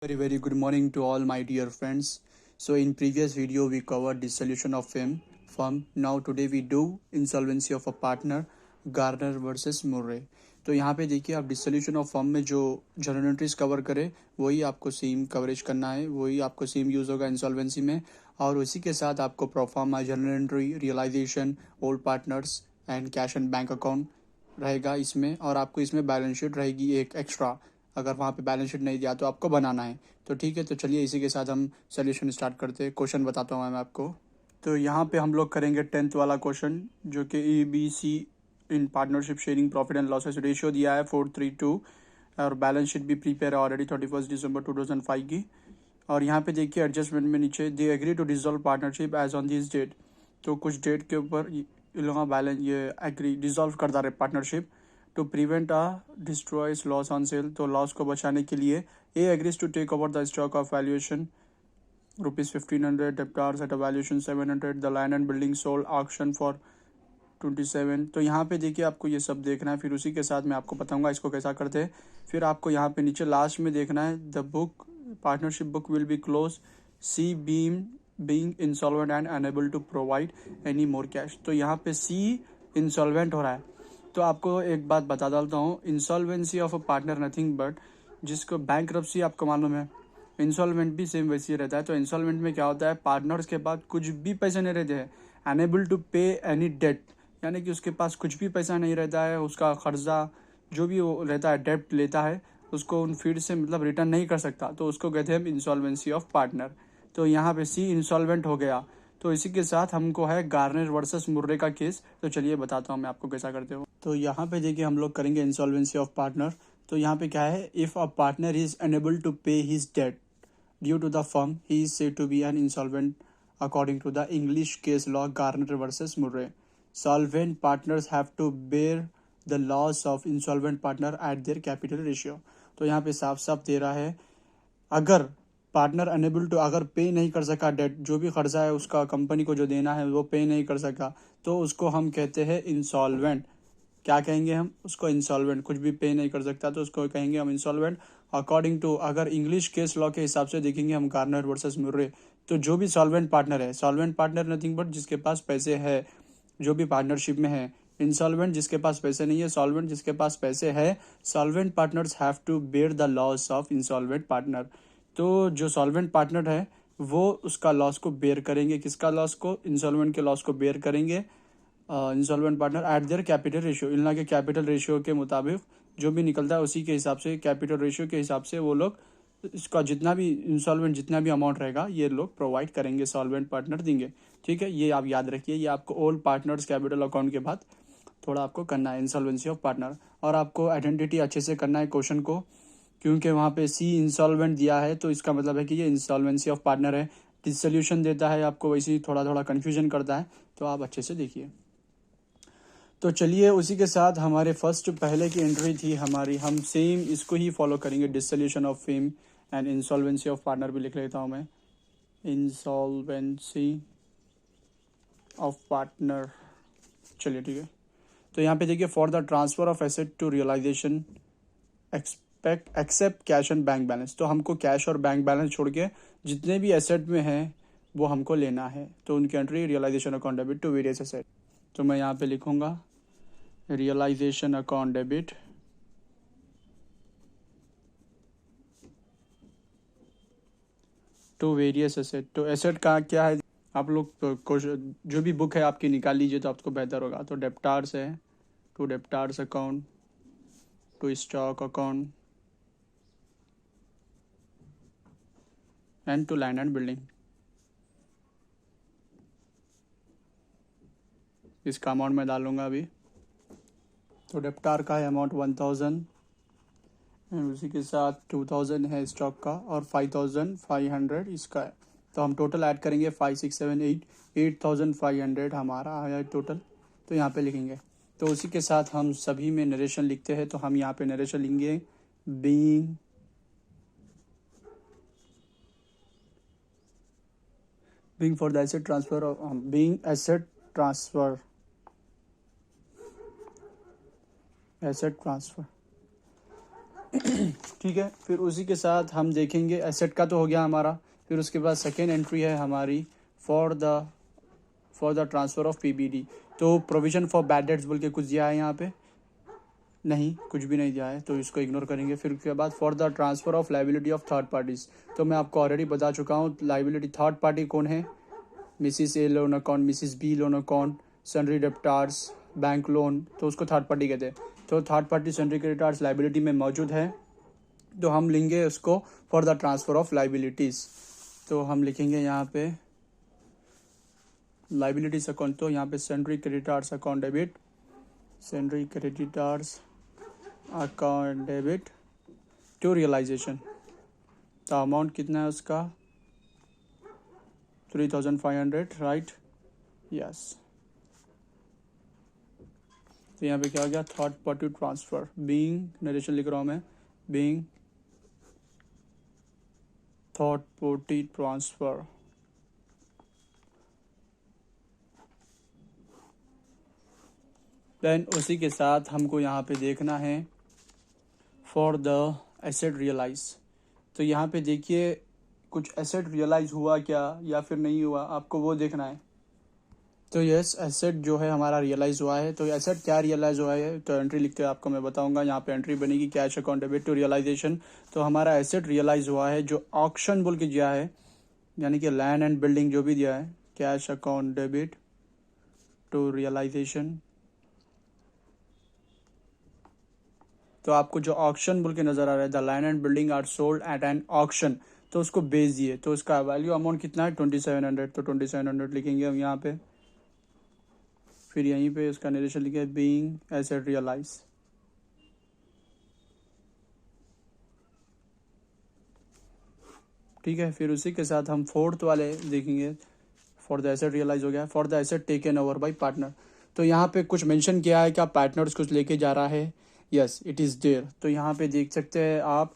Very good morning to all my dear friends. So in previous video we covered dissolution of firm. Now today we do insolvency of a partner, Garner versus Murray. तो यहाँ पे देखिए आप dissolution of firm में जो general entries cover करे वही आपको सेम कवरेज करना है, वही आपको सेम यूज़ होगा इंसॉल्वेंसी में। और उसी के साथ आपको proforma, general entry, realisation, old partners and cash and bank account रहेगा इसमें। और आपको इसमें बैलेंस शीट रहेगी एक एक्स्ट्रा, अगर वहाँ पे बैलेंस शीट नहीं दिया तो आपको बनाना है। तो ठीक है, तो चलिए इसी के साथ हम सोल्यूशन स्टार्ट करते हैं। क्वेश्चन बताता हूँ मैं आपको। तो यहाँ पे हम लोग करेंगे 10th वाला क्वेश्चन, जो कि ABC in partnership sharing profit and losses ratio दिया है 4:3:2, और बैलेंस शीट भी प्रीपेयर है ऑलरेडी 31 दिसंबर 2005 की। और यहाँ पे देखिए एडजस्टमेंट में नीचे they agree to dissolve partnership as on this date. तो कुछ डेट के ऊपर ये लोग बैलेंस ये एग्री डिसॉल्व कर रहे partnership to prevent destroys loss on sale. तो लॉस को बचाने के लिए A agrees to take over the stock of valuation ₹1500, debtors at a valuation 700, the land and building sold auction for 27। तो यहाँ पे देखिए आपको ये सब देखना है, फिर उसी के साथ मैं आपको बताऊंगा इसको कैसा करते हैं। फिर आपको यहाँ पे नीचे लास्ट में देखना है the book partnership book will be close, C being being insolvent and unable to provide any more cash. तो यहाँ पे सी इंसॉल्वेंट हो रहा है। तो आपको एक बात बता डालता हूँ, insolvency of a partner nothing but, जिसको बैंकरप्सी आपको मालूम है, इंसॉल्वेंट भी सेम वैसे ही रहता है। तो इंसॉल्वेंट में क्या होता है, पार्टनर्स के पास कुछ भी पैसे नहीं रहते हैं, अनेबल टू पे एनी डेट, यानी कि उसके पास कुछ भी पैसा नहीं रहता है, उसका कर्जा जो भी वो रहता है डेप्ट लेता है उसको उन फीड से मतलब रिटर्न नहीं कर सकता, तो उसको कहते हैं इंसॉल्वेंसी ऑफ पार्टनर। तो यहाँ पे सी इंसॉल्वेंट हो गया। तो इसी के साथ हमको है गार्नर वर्सेस मुर्रे का केस। तो चलिए बताता हूँ मैं आपको कैसा करते हो। तो यहाँ पे देखिए हम लोग करेंगे इंसॉल्वेंसी ऑफ पार्टनर। तो यहाँ पे क्या है, if a partner is unable to pay his debt due to the firm, he is said to be an insolvent according to the English case law Garner versus Murray. Solvent partners have to bear the loss of insolvent partner at their capital ratio। तो यहाँ पे साफ साफ दे रहा है, अगर partner unable to, अगर पे नहीं कर सका डेट, जो भी कर्जा है उसका कंपनी को जो देना है वो पे नहीं कर सका, तो उसको हम कहते हैं इंसॉल्वेंट। क्या कहेंगे हम उसको, इंसॉल्वेंट। कुछ भी पे नहीं कर सकता तो उसको कहेंगे हम इंसॉल्वेंट अकॉर्डिंग टू, अगर इंग्लिश केस लॉ के हिसाब से देखेंगे हम गार्नर वर्सेस मुर्रे। तो जो भी सॉल्वेंट पार्टनर है, सॉल्वेंट पार्टनर नथिंग बट जिसके पास पैसे है, जो भी पार्टनरशिप में है। इंसॉल्वेंट जिसके पास पैसे नहीं है, सॉल्वेंट जिसके पास पैसे है। Solvent partners have to bear the loss of insolvent partner. तो जो सॉल्वेंट पार्टनर है वो उसका लॉस को बेयर करेंगे, किसका लॉस को, इंसॉल्वेंट के लॉस को बेयर करेंगे insolvent partner at their capital ratio. इनला के कैपिटल रेशियो के मुताबिक जो भी निकलता है उसी के हिसाब से, कैपिटल रेशियो के हिसाब से वो लोग इसका जितना भी इंसॉल्वेंट जितना भी अमाउंट रहेगा ये लोग प्रोवाइड करेंगे, सॉल्वेंट पार्टनर देंगे। ठीक है, ये आप याद रखिए, ये आपको ओल्ड पार्टनर्स कैपिटल अकाउंट के बाद थोड़ा आपको करना है इंसॉल्वेंसी ऑफ पार्टनर। और आपको आइडेंटिटी अच्छे से करना है क्वेश्चन को, क्योंकि वहाँ पे सी इंसॉल्वेंट दिया है तो इसका मतलब है कि ये इंसॉल्वेंसी ऑफ पार्टनर है। डिसोल्यूशन देता है आपको वैसे ही थोड़ा थोड़ा कन्फ्यूजन करता है, तो आप अच्छे से देखिए। तो चलिए उसी के साथ हमारे फर्स्ट पहले की एंट्री थी हमारी, हम सेम इसको ही फॉलो करेंगे, dissolution of fame and insolvency of partner भी लिख लेता हूँ मैं, इंसॉल्वेंसी ऑफ पार्टनर। चलिए ठीक है। तो यहाँ पे देखिए, for the transfer of asset to realisation except cash and bank balance. तो हमको कैश और बैंक बैलेंस छोड़ के जितने भी एसेट में हैं वो हमको लेना है। तो उनकी entry realisation account debit to various asset. तो मैं यहाँ पे लिखूँगा realisation account debit to various asset. तो एसेट का क्या है, आप लोग जो भी बुक है आपकी निकाल लीजिए तो आपको बेहतर होगा। तो डेप्टार्स है, to debtors account, to stock account and to land and building. इसका अमाउंट मैं डालूंगा अभी। तो डेप्टार का है अमाउंट 1000, उसी के साथ 2000 है स्टॉक का और 5500 इसका है। तो हम टोटल ऐड करेंगे 5 6 7 8 8500 हमारा आया टोटल। तो यहाँ पे लिखेंगे। तो उसी के साथ हम सभी में नरेशन लिखते हैं। तो हम यहाँ पे नरेशन लिखेंगे being for the asset transfer, being asset transfer, asset transfer. ठीक है, फिर उसी के साथ हम देखेंगे एसेट का तो हो गया हमारा। फिर उसके बाद सेकेंड एंट्री है हमारी for the transfer of PBD. तो प्रोविज़न फॉर बैड डेट्स बोल के कुछ दिया है यहाँ पे? नहीं, कुछ भी नहीं दिया है, तो इसको इग्नोर करेंगे। फिर उसके बाद for the transfer of liability of third parties, तो मैं आपको ऑलरेडी बता चुका हूँ लाइबिलिटी थर्ड पार्टी कौन है। Mrs A loan account, Mrs B loan account, sundry debtors, bank loan, तो उसको थर्ड पार्टी कहते हैं। तो third party sundry creditors liability में मौजूद है, तो हम लेंगे उसको for the transfer of liabilities. तो हम लिखेंगे यहाँ पे लाइबिलिटीज अकाउंट, तो यहाँ पे sundry creditors account debit, sundry creditors account debit to realisation. तो अमाउंट कितना है उसका? 3500, राइट? यस। तो यहाँ पे क्या हो गया? Third party transfer being, narration लिख रहा हूँ मैं, being third party transfer. Then उसी के साथ हमको यहाँ पे देखना है फॉर द एसेट रियलाइज। तो यहाँ पे देखिए कुछ एसेट रियलाइज हुआ क्या या फिर नहीं हुआ, आपको वो देखना है। तो यस, एसेट जो है हमारा रियलाइज़ हुआ है। तो एसेट क्या रियलाइज़ हुआ है, तो एंट्री लिखते हैं, आपको मैं बताऊंगा। यहाँ पे एंट्री बनेगी cash account debit to realisation. तो हमारा एसेट रियलाइज़ हुआ है जो ऑक्शन बोल के दिया है, यानी कि लैंड एंड बिल्डिंग जो भी दिया है, cash account debit to realisation. तो आपको जो ऑक्शन बोल के नज़र आ रहा है, the land and building are sold at an auction, तो उसको बेच दिए। तो उसका वैल्यू अमाउंट कितना है? 2700। तो 2700 लिखेंगे हम यहाँ पे। फिर यहीं पे उसका नरेशन लिखे बीइंग एसेट रियलाइज। ठीक है, फिर उसी के साथ हम फोर्थ वाले देखेंगे। फॉर द एसेट रियलाइज हो गया। For the asset taken over bye partner, तो यहाँ पे कुछ मेंशन किया है क्या पार्टनर्स कुछ लेके जा रहा है? Yes, it is there. तो यहाँ पे देख सकते हैं आप,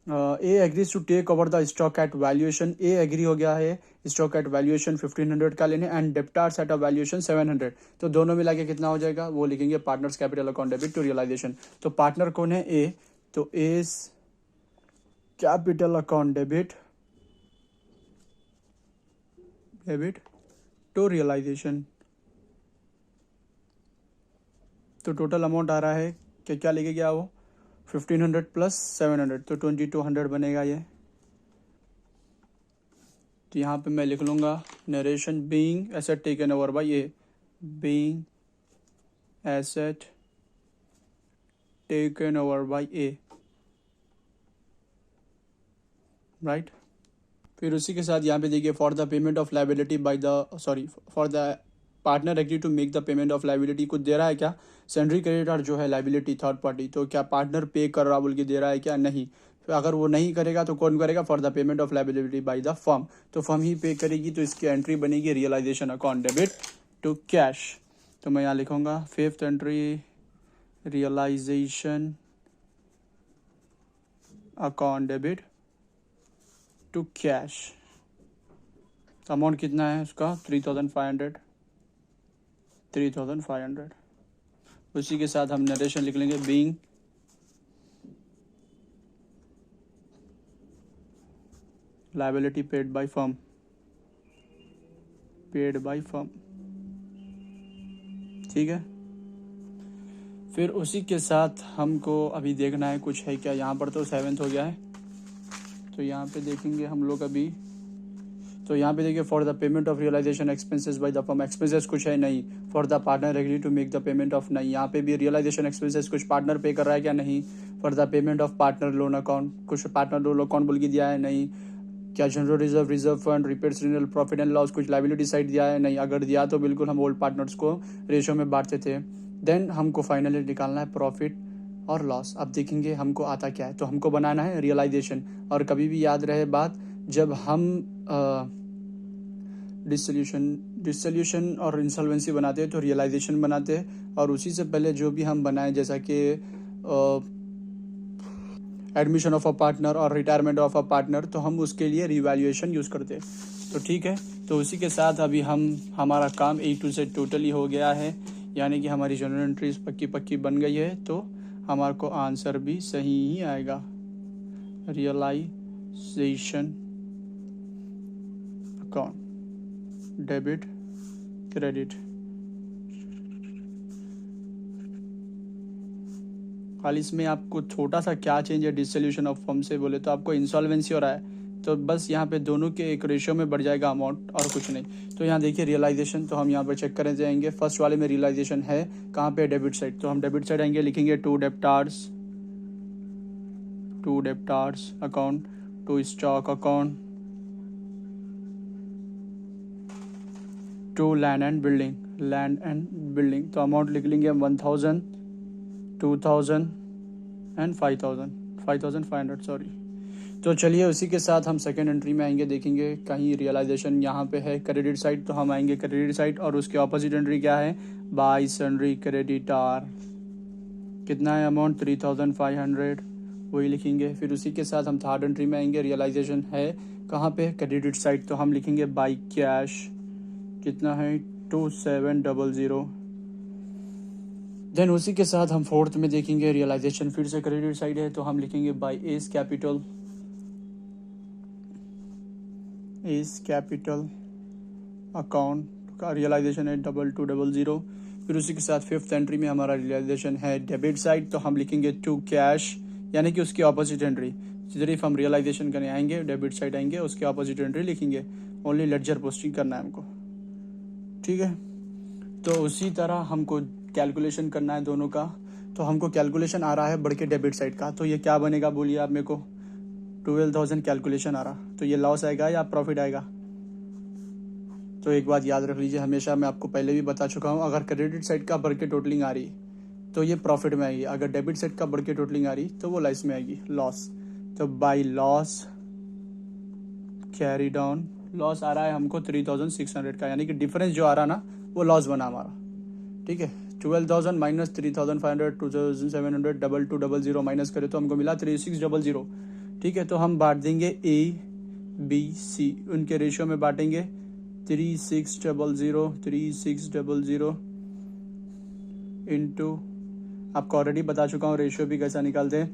A agrees to take over the stock at valuation. A agree हो गया है स्टॉक एट वैल्यूएशन 1500 का लेने, and debtors at a valuation 700। तो दोनों मिला के कितना हो जाएगा, वो लिखेंगे partners capital account debit to realisation. तो पार्टनर कौन है? ए, तो A's capital account debit to realisation. तो टोटल अमाउंट आ रहा है कि क्या लेके गया वो? 1500 प्लस 700, तो 2200 बनेगा ये। तो यहाँ पे मैं लिख लूँगा narration being asset taken over by A, being asset taken over by A, right. फिर उसी के साथ यहाँ पे देखिए for the payment of liability by the for the partner agree to make the payment of liability, कुछ दे रहा है क्या? सैंड्री क्रेडिटर जो है लाइबिलिटी थर्ड पार्टी, तो क्या पार्टनर पे कर रहा बोल के दे रहा है क्या? नहीं। तो अगर वो नहीं करेगा तो कौन करेगा? For the payment of liability by the firm, तो फर्म ही पे करेगी। तो इसकी एंट्री बनेगी realisation account debit to cash. तो मैं यहाँ लिखूंगा fifth entry realisation account debit to cash. Amount कितना है उसका? 3500। उसी के साथ हम नरेशन लिख लेंगे being liability paid by firm, ठीक है। फिर उसी के साथ हमको अभी देखना है कुछ है क्या। यहाँ पर तो 7th हो गया है, तो यहाँ पे देखेंगे हम लोग अभी। तो यहाँ पे देखिए for the payment of realisation expenses by the firm, expenses कुछ है नहीं। For the partner agree to make the payment of, नहीं। यहाँ पे भी रियलाइजेशन एक्सपेंसेस कुछ पार्टनर पे कर रहा है क्या? नहीं। For the payment of partner loan account, कुछ पार्टनर लोन अकाउंट बोल के दिया है? नहीं। क्या general reserve fund, repairs renewal, profit and loss, कुछ लाइबिलिटी साइड दिया है? नहीं। अगर दिया तो बिल्कुल हम ओल्ड पार्टनर्स को रेशो में बांटते थे। देन हमको फाइनली निकालना है प्रॉफिट और लॉस। अब देखेंगे हमको आता क्या है। तो हमको बनाना है रियलाइजेशन, और कभी भी याद रहे बात, जब हम डिसोल्यूशन और इंसॉल्वेंसी बनाते हैं तो रियलाइजेशन बनाते हैं, और उसी से पहले जो भी हम बनाए, जैसा कि एडमिशन ऑफ अ पार्टनर और रिटायरमेंट ऑफ अ पार्टनर, तो हम उसके लिए रिवैल्यूएशन यूज़ करते हैं। तो ठीक है, तो उसी के साथ अभी हमारा काम A to Z टोटली हो गया है, यानी कि हमारी जनरल एंट्रीज पक्की बन गई है। तो हमारे को आंसर भी सही ही आएगा। Realisation account, debit credit. खाली इसमें आपको छोटा सा क्या चेंज है डिसोल्यूशन ऑफ फर्म से बोले तो आपको इंसॉल्वेंसी हो रहा है तो बस यहाँ पे दोनों के एक रेशियो में बढ़ जाएगा अमाउंट और कुछ नहीं। तो यहाँ देखिए रियलाइजेशन, तो हम यहाँ पे चेक करने जाएंगे। फर्स्ट वाले में रियलाइजेशन है कहाँ पे, डेबिट साइड। तो हम डेबिट साइड आएंगे, लिखेंगे to debtors account, to stock account, to land and building. तो अमाउंट लिख लेंगे 1000, 2000 एंड 5500 सॉरी। तो चलिए उसी के साथ हम सेकेंड एंट्री में आएंगे, देखेंगे कहीं रियलाइजेशन यहाँ पे है क्रेडिट साइड, तो हम आएंगे क्रेडिट साइड और उसके ऑपोजिट एंट्री क्या है, बाय सन्ड्री क्रेडिटार। कितना है अमाउंट, 3500, वही लिखेंगे। फिर उसी के साथ हम थर्ड एंट्री में आएंगे, रियलाइजेशन है कहाँ पे, क्रेडिट साइड, तो हम लिखेंगे बाय कैश। कितना है, 2700। देन उसी के साथ हम फोर्थ में देखेंगे रियलाइजेशन फिर से क्रेडिट साइड है, तो हम लिखेंगे बाय एस कैपिटल अकाउंट का रियलाइजेशन है 2200। फिर उसी के साथ फिफ्थ एंट्री में हमारा रियलाइजेशन है डेबिट साइड, तो हम लिखेंगे टू कैश, यानी कि उसकी ऑपोजिट एंट्री। सिर्फ हम रियलाइजेशन करने आएंगे, डेबिट साइड आएंगे, उसके ऑपोजिट एंट्री लिखेंगे, ओनली लेडजर पोस्टिंग करना है हमको, ठीक है। तो उसी तरह हमको कैलकुलेशन करना है दोनों का। तो हमको कैलकुलेशन आ रहा है बढ़ के डेबिट साइड का, तो ये क्या बनेगा बोलिए आप मेरे को, 12,000 कैलकुलेशन आ रहा, तो ये लॉस आएगा या प्रॉफिट आएगा। तो एक बात याद रख लीजिए, हमेशा मैं आपको पहले भी बता चुका हूँ, अगर क्रेडिट साइड का बढ़ के टोटलिंग आ रही तो ये प्रॉफिट में आएगी, अगर डेबिट साइड का बढ़ के टोटलिंग आ रही तो वो लॉस में आएगी, लॉस। तो by loss carry down, loss आ रहा है हमको 3600 का, यानी कि डिफरेंस जो आ रहा ना वो लॉस बना हमारा, ठीक है। 12,000 माइनस 3500, 2700, 2200 माइनस करे तो हमको मिला 3600, ठीक है। तो हम बांट देंगे ए बी सी, उनके रेशियो में बांटेंगे 3600 इंटू, आपको ऑलरेडी बता चुका हूँ रेशियो भी कैसा निकालते हैं,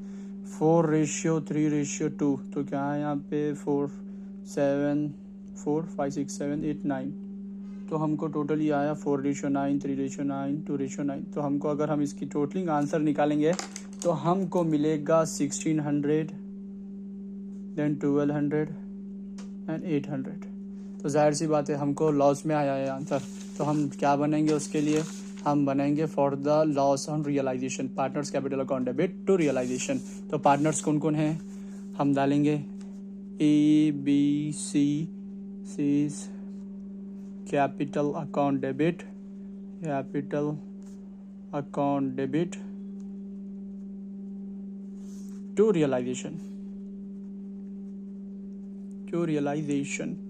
4:3:2। तो क्या है यहाँ पे 4 7 4 5 6 7 8 9, तो हमको टोटल ये आया 4:9 3:9 2:9। तो हमको अगर हम इसकी टोटलिंग आंसर निकालेंगे तो हमको मिलेगा 1600, देन 1200 एंड 800। तो जाहिर सी बात है हमको लॉस में आया है आंसर। तो हम क्या बनेंगे उसके लिए, हम बनेंगे for the loss on realisation, partners capital account debit to realisation. तो पार्टनर्स कौन कौन हैं, हम डालेंगे A B C capital account debit to realisation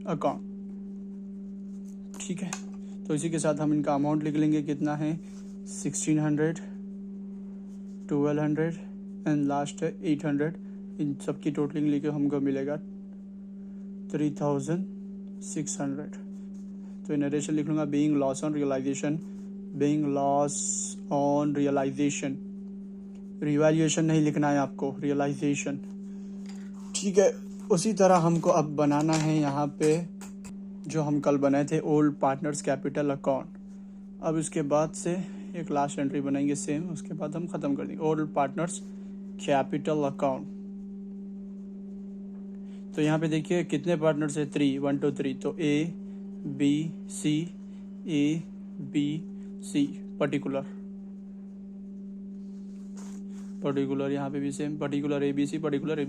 account, ठीक है। तो इसी के साथ हम इनका अमाउंट लिख लेंगे, कितना है 1600, 1200 एंड लास्ट है 800। इन सब की टोटलिंग लेके हमको मिलेगा 3600। तो नरेशन लिख लूँगा, being loss on realisation, revaluation नहीं लिखना है आपको, रियलाइजेशन, ठीक है। उसी तरह हमको अब बनाना है यहाँ पे जो हम कल बनाए थे ओल्ड पार्टनर्स कैपिटल अकाउंट। अब इसके बाद से एक लास्ट एंट्री बनाएंगे सेम, उसके बाद हम ख़त्म कर देंगे ओल्ड पार्टनर्स कैपिटल अकाउंट। तो यहाँ पे देखिए कितने पार्टनर्स है, 3 1 2 3। तो ए बी सी पर्टिकुलर, यहाँ पे भी same particular A B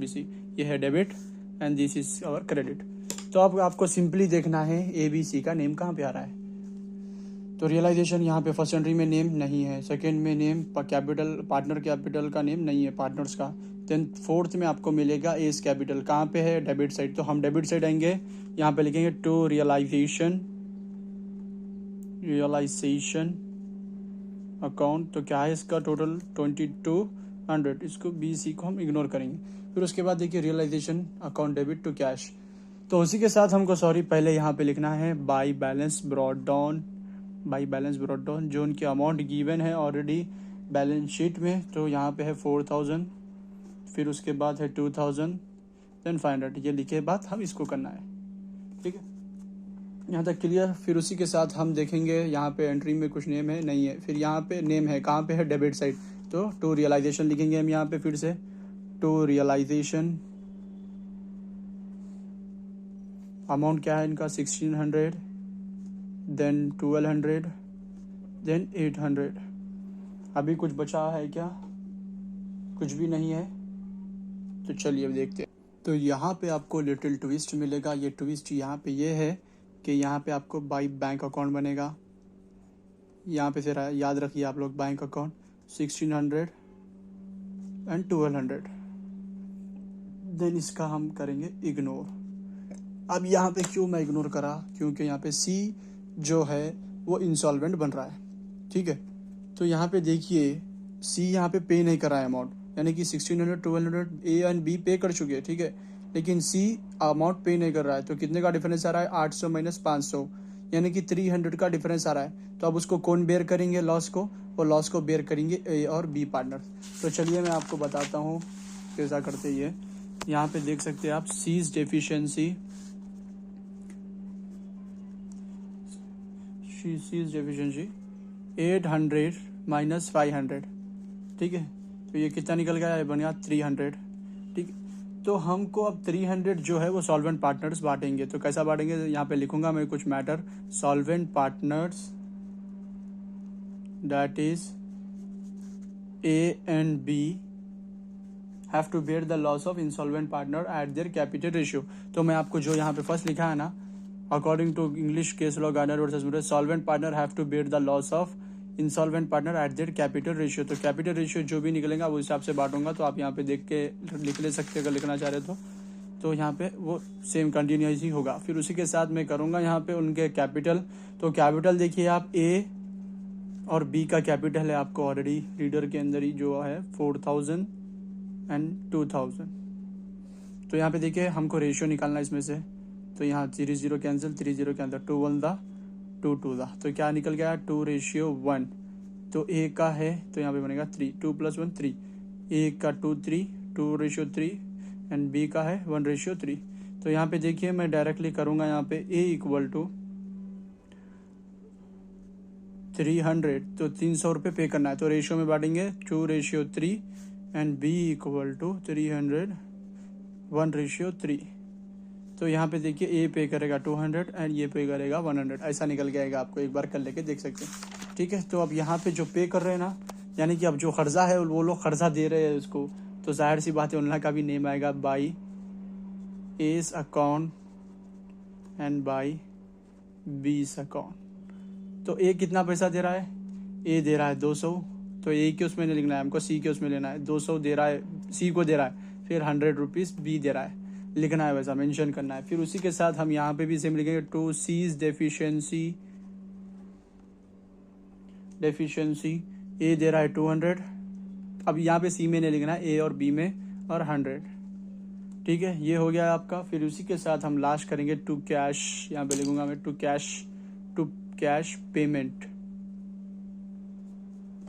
C, ये है debit and this is our credit. तो अब आपको सिंपली देखना है ए बी सी का नेम कहाँ पे आ रहा है। तो रियलाइजेशन यहाँ पे फर्स्ट एंट्री में नेम नहीं है, सेकंड में नेम कैपिटल, पार्टनर कैपिटल का नेम नहीं है पार्टनर्स का, देन फोर्थ में आपको मिलेगा एस कैपिटल, कहाँ पे है, डेबिट साइड। तो हम डेबिट साइड आएंगे, यहाँ पे लिखेंगे टू रियलाइजेशन अकाउंट। तो क्या है इसका टोटल 2200, इसको बी सी को हम इग्नोर करेंगे। फिर उसके बाद देखिए realisation account debit to cash. तो उसी के साथ हमको पहले यहाँ पे लिखना है बाई बैलेंस ब्रॉट डाउन, जो उनकी अमाउंट गिवन है ऑलरेडी बैलेंस शीट में, तो यहाँ पे है 4000, फिर उसके बाद है 2000, देन 500, ये लिखे बाद हम इसको करना है। ठीक है, यहाँ तक क्लियर। फिर उसी के साथ हम देखेंगे यहाँ पे एंट्री में कुछ नेम है नहीं है, फिर यहाँ पे नेम है, कहाँ पे है, डेबिट साइड, तो टू रियलाइजेशन लिखेंगे हम यहाँ पे। फिर से टू रियलाइजेशन, अमाउंट क्या है इनका 1600, देन 1200, देन 800। अभी कुछ बचा है क्या? कुछ भी नहीं है, तो चलिए अब देखते हैं। तो यहाँ पे आपको लिटिल ट्विस्ट मिलेगा। ये ट्विस्ट यहाँ पे ये है कि यहाँ पे आपको बाई बैंक अकाउंट बनेगा। यहाँ पे फिर याद रखिए आप लोग, बैंक अकाउंट 1600 एंड 1200, देन इसका हम करेंगे इग्नोर। अब यहाँ पे क्यों मैं इग्नोर करा? क्योंकि यहाँ पे सी जो है वो इंसॉल्वेंट बन रहा है। ठीक है, तो यहाँ पे देखिए सी यहाँ पे पे नहीं कर रहा है अमाउंट, यानी कि 1600 1200 ए एंड बी पे कर चुके हैं। ठीक है, लेकिन सी अमाउंट पे नहीं कर रहा है, तो कितने का डिफरेंस आ रहा है? 800 माइनस 500, यानी कि 300 का डिफरेंस आ रहा है। तो अब उसको कौन बेयर करेंगे लॉस को? और लॉस को बेयर करेंगे ए और बी पार्टनर। तो चलिए मैं आपको बताता हूँ कैसा करते ये। यहाँ पे देख सकते हैं आप, C's deficiency, C's deficiency 800 minus 500। ठीक है, तो ये कितना निकल गया है? बन गया 300। ठीक, तो हमको अब 300 जो है वो सॉल्वेंट पार्टनर्स बांटेंगे। तो कैसा बांटेंगे? यहाँ पे लिखूंगा मैं कुछ matter, solvent partners that is A and B have to bear the loss of insolvent partner at their capital ratio. तो मैं आपको जो यहाँ पे फर्स्ट लिखा है ना, according to English case law Garner versus Murray, solvent partner have to bear the loss of insolvent partner at their capital ratio. तो कैपिटल रेशियो जो भी निकलेगा वो हिसाब से बांटूंगा। तो आप यहाँ पे देख के लिख ले सकते अगर लिखना चाह रहे तो यहाँ पे वो सेम कंटिन्यूस ही होगा। फिर उसी के साथ मैं करूँगा यहाँ पे उनके कैपिटल। तो कैपिटल देखिए आप, ए और बी का कैपिटल है आपको ऑलरेडी रीडर के अंदर ही जो है 4000 एंड 2000। तो यहाँ पे देखिए हमको रेशियो निकालना है इसमें से। तो यहाँ 0 कैंसिल, 30 कैंसिल, 2 1 दा 2 2 दा, तो क्या निकल गया? 2:1। तो ए का है तो यहाँ पे बनेगा 3, 2 + 1 3, ए का 2 3, 2:3, एंड बी का है 1:3। तो यहाँ पे देखिए मैं डायरेक्टली करूँगा यहाँ पे ए इक्वल टू 300, तो 300 रुपये पे करना है। तो रेशियो में बांटेंगे 2:3 एंड बी इक्वल टू 300 1:3। तो यहाँ पे देखिए ए पे करेगा 200 एंड ये पे करेगा 100। ऐसा निकल के आएगा, आपको एक बार कर लेके देख सकते हैं। ठीक है, तो अब यहाँ पे जो पे कर रहे हैं ना, यानी कि अब जो कर्जा है वो लोग कर्जा दे रहे हैं उसको, तो जाहिर सी बात है उनका का भी नेम आएगा by S account and by बीस अकाउंट। तो ए कितना पैसा दे रहा है? ए दे रहा है 200, तो ए के उसमें नहीं लिखना है हमको, सी के उसमें लेना है। 200 दे रहा है, सी को दे रहा है, फिर 100 रुपीज़ बी दे रहा है, लिखना है वैसा मेंशन करना है। फिर उसी के साथ हम यहाँ पे भी सेम लिखेंगे, टू सीज डेफिशिएंसी ए दे रहा है 200, अब यहाँ पे सी में नहीं लिखना है, ए और बी में, और 100। ठीक है, ये हो गया आपका। फिर उसी के साथ हम लास्ट करेंगे टू कैश, यहाँ पे लिखूंगा मैं टू कैश पेमेंट।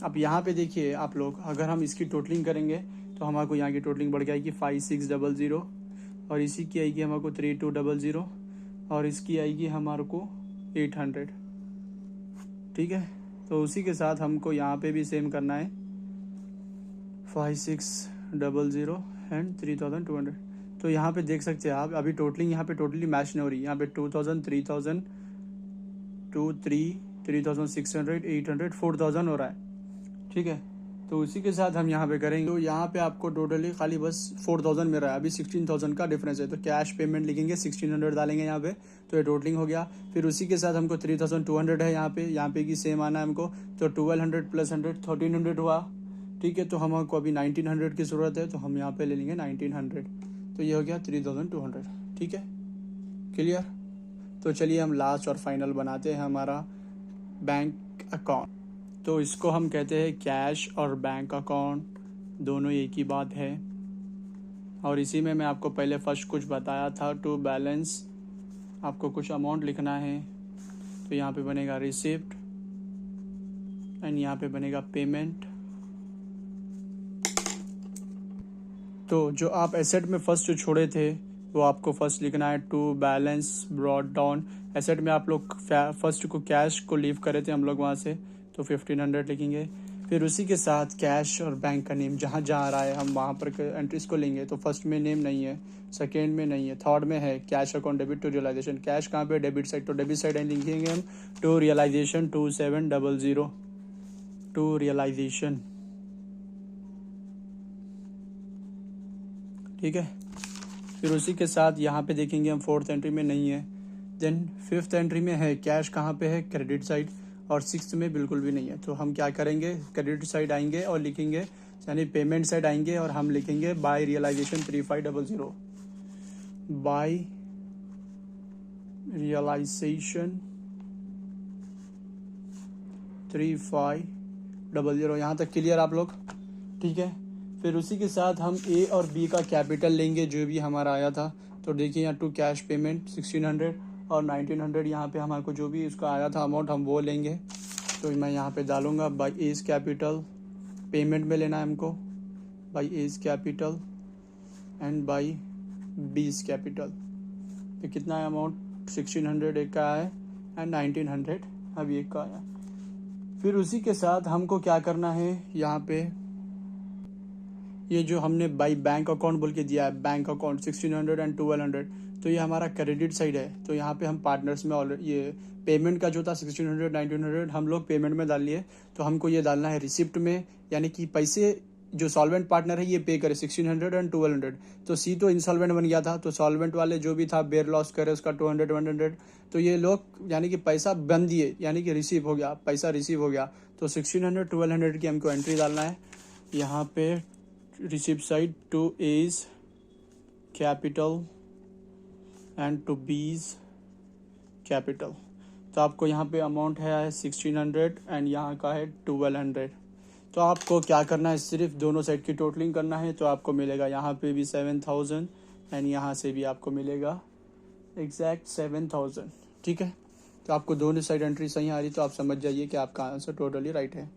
अब यहाँ पे देखिए आप लोग, अगर हम इसकी टोटलिंग करेंगे तो हमारे यहाँ की टोटलिंग बढ़ जाएगी 5600, और इसी की आएगी हमारे को 3200, और इसकी आएगी हमारे को 800। ठीक है, तो उसी के साथ हमको यहाँ पे भी सेम करना है 5600 एंड 3200। तो यहाँ पे देख सकते हैं आप, अभी टोटलिंग यहाँ पे टोटली मैच नहीं हो रही। यहाँ पे 2000 3000 2 3 3600 800 4000 हो रहा है। ठीक है, तो उसी के साथ हम यहाँ पे करेंगे। तो यहाँ पे आपको टोटली खाली बस 4000 मिल रहा है, अभी 16000 का डिफरेंस है। तो कैश पेमेंट लिखेंगे, 1600 डालेंगे यहाँ पे, तो ये टोटलिंग हो गया। फिर उसी के साथ हमको 3200 है यहाँ पे की सेम आना है हमको, तो 1200 + 100 1300 हुआ। ठीक है, तो हमको अभी 1900 की ज़रूरत है, तो हम यहाँ पे ले लेंगे 1900। तो ये हो गया 3200। ठीक है, क्लियर। तो चलिए हम लास्ट और फाइनल बनाते हैं हमारा बैंक अकाउंट। तो इसको हम कहते हैं कैश और बैंक अकाउंट, दोनों एक ही बात है। और इसी में मैं आपको पहले फर्स्ट कुछ बताया था, टू बैलेंस आपको कुछ अमाउंट लिखना है। तो यहाँ पे बनेगा रिसिप्ट एंड यहाँ पे बनेगा पेमेंट तो जो आप एसेट में फर्स्ट जो छोड़े थे वो आपको फर्स्ट लिखना है, to balance brought down. Asset में आप लोग फर्स्ट को कैश को लीव करे थे हम लोग वहाँ से, तो 1500 लिखेंगे। फिर उसी के साथ कैश और बैंक का नेम जहाँ जहाँ आ रहा है हम वहाँ पर एंट्रीज को लेंगे। तो फर्स्ट में नेम नहीं है, सेकेंड में नहीं है, थर्ड में है cash account debit to realisation. Cash कहाँ पे, डेबिट साइड, तो डेबिट साइड लिखेंगे हम टू रियलाइजेशन 2700 टू रियलाइजेशन। ठीक है। फिर उसी के साथ यहाँ पे देखेंगे हम फोर्थ एंट्री में नहीं है, देन फिफ्थ एंट्री में है। कैश कहाँ पे है, क्रेडिट साइड, और सिक्स में बिल्कुल भी नहीं है। तो हम क्या करेंगे, क्रेडिट साइड आएंगे और लिखेंगे, यानी पेमेंट साइड आएंगे और हम लिखेंगे बाय रियलाइजेशन 3500, बाय रियलाइजेशन 3500। यहाँ तक क्लियर आप लोग? ठीक है। फिर उसी के साथ हम ए और बी का कैपिटल लेंगे जो भी हमारा आया था। तो देखिए यहाँ टू कैश पेमेंट 1600 और 1900, यहाँ पे हमारे को जो भी उसका आया था अमाउंट हम वो लेंगे। तो मैं यहाँ पे डालूंगा बाई एज कैपिटल, पेमेंट में लेना है हमको, by A's capital and by B's capital. तो कितना है अमाउंट, 1600 एक का है एंड 1900 अभी एक का आया। फिर उसी के साथ हमको क्या करना है, यहाँ पे ये जो हमने बाई बैंक अकाउंट बोल के दिया है, बैंक अकाउंट 1600 एंड 1200, तो ये हमारा क्रेडिट साइड है। तो यहाँ पे हम पार्टनर्स में ऑलरेडी ये पेमेंट का जो था 1600 1900 हम लोग पेमेंट में डाल लिए। तो हमको ये डालना है रिसिप्ट में, यानी कि पैसे जो सॉल्वेंट पार्टनर है ये पे करे 1600 एंड 1200। तो सी तो इंसॉल्वेंट बन गया था, तो सॉल्वेंट वाले जो भी था बेयर लॉस करे उसका 200 100। तो ये लोग यानी कि पैसा बन दिए, यानी कि रिसीव हो गया, पैसा रिसीव हो गया। तो 1600 1200 की हमको एंट्री डालना है यहाँ पे receipt side, to A's capital and to B's capital. तो आपको यहाँ पे अमाउंट है 1600 एंड यहाँ का है 1200। तो आपको क्या करना है, सिर्फ दोनों साइड की टोटलिंग करना है। तो आपको मिलेगा यहाँ पे भी 7000 एंड यहाँ से भी आपको मिलेगा एग्जैक्ट 7000। ठीक है। तो आपको दोनों साइड एंट्री सही आ रही तो आप समझ जाइए कि आपका आंसर टोटली राइट है।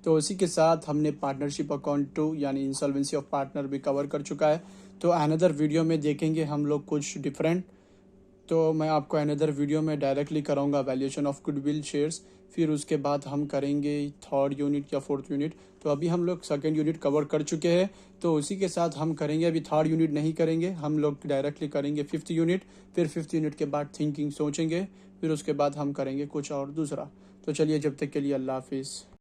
तो उसी के साथ हमने पार्टनरशिप अकाउंट 2 यानी इंसॉल्वेंसी ऑफ पार्टनर भी कवर कर चुका है। तो अनदर वीडियो में देखेंगे हम लोग कुछ डिफरेंट। तो मैं आपको अनदर वीडियो में डायरेक्टली कराऊंगा वैल्यूएशन ऑफ गुडविल शेयर्स। फिर उसके बाद हम करेंगे थर्ड यूनिट या फोर्थ यूनिट। तो अभी हम लोग सेकेंड यूनिट कवर कर चुके हैं। तो उसी के साथ हम करेंगे, अभी थर्ड यूनिट नहीं करेंगे, हम लोग डायरेक्टली करेंगे फिफ्थ यूनिट। फिर फिफ्थ यूनिट के बाद थिंकिंग सोचेंगे, फिर उसके बाद हम करेंगे कुछ और दूसरा। तो चलिए जब तक के लिए अल्लाह हाफिज़।